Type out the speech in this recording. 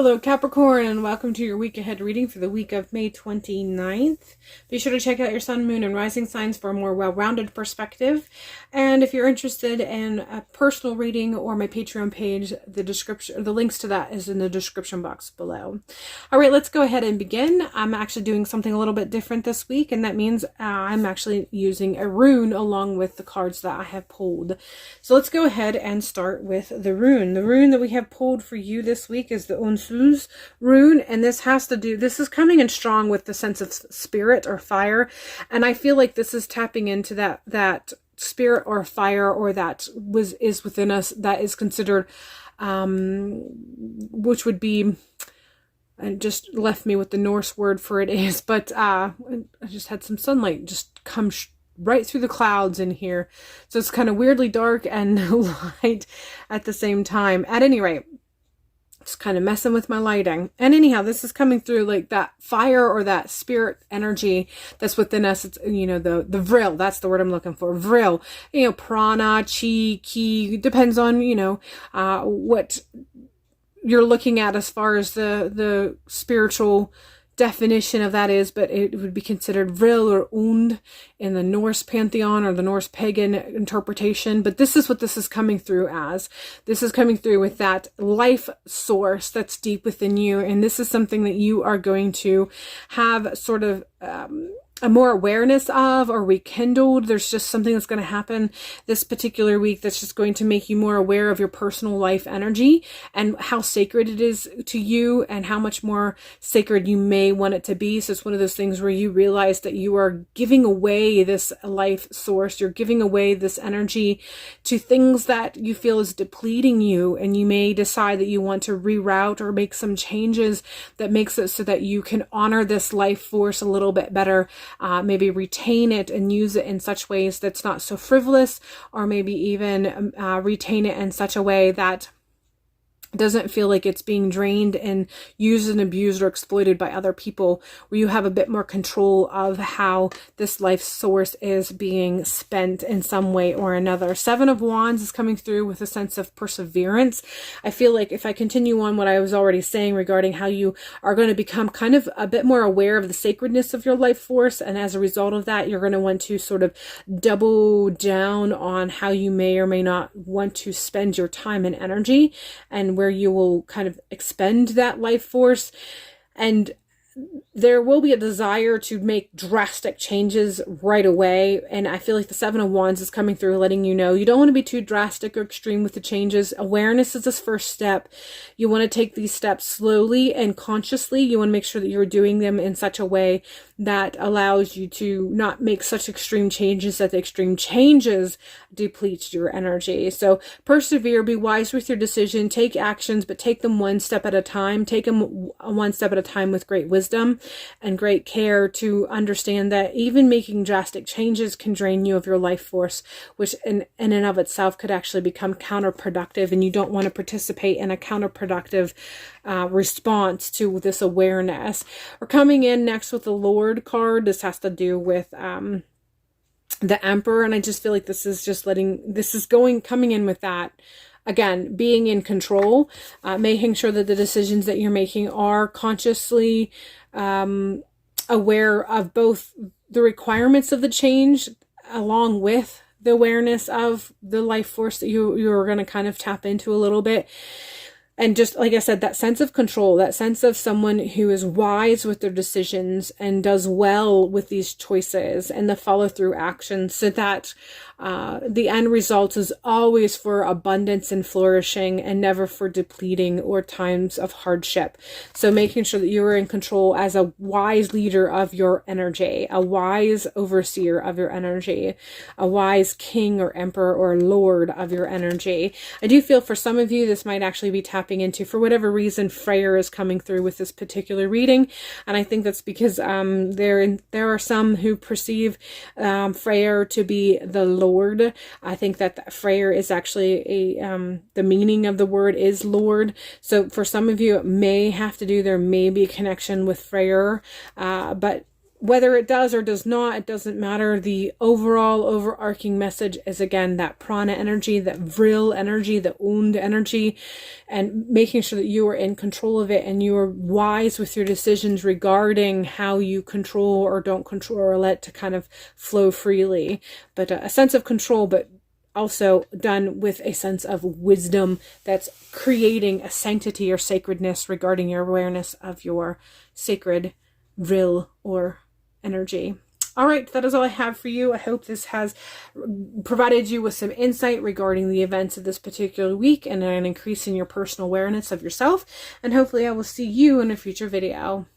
Hello Capricorn, and welcome to your week ahead reading for the week of May 29th. Be sure to check out your sun, moon, and rising signs for a more well-rounded perspective. And if you're interested in a personal reading or my Patreon page, the links to that is in the description box below. All right, let's go ahead and begin. I'm actually doing something a little bit different this week, and that means I'm actually using a rune along with the cards that I have pulled. So let's go ahead and start with the rune. The rune that we have pulled for you this week is the Onsu's rune, and this is coming in strong with the sense of spirit or fire, and I feel like this is tapping into that spirit or fire, or that is within us, that is considered which would be, and just left me with the Norse word for it is, but I just had some sunlight just come right through the clouds in here, so it's kind of weirdly dark and light at the same time. At any rate, just kind of messing with my lighting. And anyhow, this is coming through like that fire or that spirit energy that's within us. It's, the Vril, that's the word I'm looking for. Vril, prana, chi, ki, depends on, what you're looking at as far as the spiritual definition of that is, but it would be considered Vril or Und in the Norse pantheon or the Norse pagan interpretation. But this is what this is coming through as. This is coming through with that life source that's deep within you, and this is something that you are going to have sort of a more awareness of, or rekindled. There's just something that's going to happen this particular week that's just going to make you more aware of your personal life energy and how sacred it is to you, and how much more sacred you may want it to be. So it's one of those things where you realize that you are giving away this life source, you're giving away this energy to things that you feel is depleting you, and you may decide that you want to reroute or make some changes that makes it so that you can honor this life force a little bit better. Maybe retain it and use it in such ways that's not so frivolous, or maybe even retain it in such a way that doesn't feel like it's being drained and used and abused or exploited by other people, where you have a bit more control of how this life source is being spent in some way or another. Seven of Wands is coming through with a sense of perseverance. I feel like if I continue on what I was already saying regarding how you are going to become kind of a bit more aware of the sacredness of your life force, and as a result of that, you're going to want to sort of double down on how you may or may not want to spend your time and energy, and where you will kind of expend that life force. And there will be a desire to make drastic changes right away. And I feel like the Seven of Wands is coming through, letting you know you don't want to be too drastic or extreme with the changes. Awareness is this first step. You want to take these steps slowly and consciously. You want to make sure that you're doing them in such a way that allows you to not make such extreme changes that the extreme changes deplete your energy. So persevere, be wise with your decision, take actions, but take them one step at a time. Take them one step at a time with great wisdom and great care, to understand that even making drastic changes can drain you of your life force, which in and of itself could actually become counterproductive, and you don't want to participate in a counterproductive response to this awareness. We're coming in next with the Lord card. This has to do with the Emperor, and I just feel like this is coming in with that. Again, being in control, making sure that the decisions that you're making are consciously aware of both the requirements of the change, along with the awareness of the life force that you're going to kind of tap into a little bit. And just like I said, that sense of control, that sense of someone who is wise with their decisions and does well with these choices and the follow through action, so that the end result is always for abundance and flourishing, and never for depleting or times of hardship. So making sure that you are in control as a wise leader of your energy, a wise overseer of your energy, a wise king or emperor or lord of your energy. I do feel for some of you, this might actually be tapping into, for whatever reason, Freyr is coming through with this particular reading. And I think that's because there are some who perceive Freyr to be the Lord. I think that Freyr is actually the meaning of the word is Lord. So for some of you, it may have to do, there may be a connection with Freyr, but Whether it does or does not, it doesn't matter. The overall overarching message is, again, that prana energy, that vril energy, the und energy, and making sure that you are in control of it and you are wise with your decisions regarding how you control or don't control, or let to kind of flow freely. But a sense of control, but also done with a sense of wisdom that's creating a sanctity or sacredness regarding your awareness of your sacred vril or energy. All right, that is all I have for you. I hope this has provided you with some insight regarding the events of this particular week and an increase in your personal awareness of yourself. And hopefully I will see you in a future video.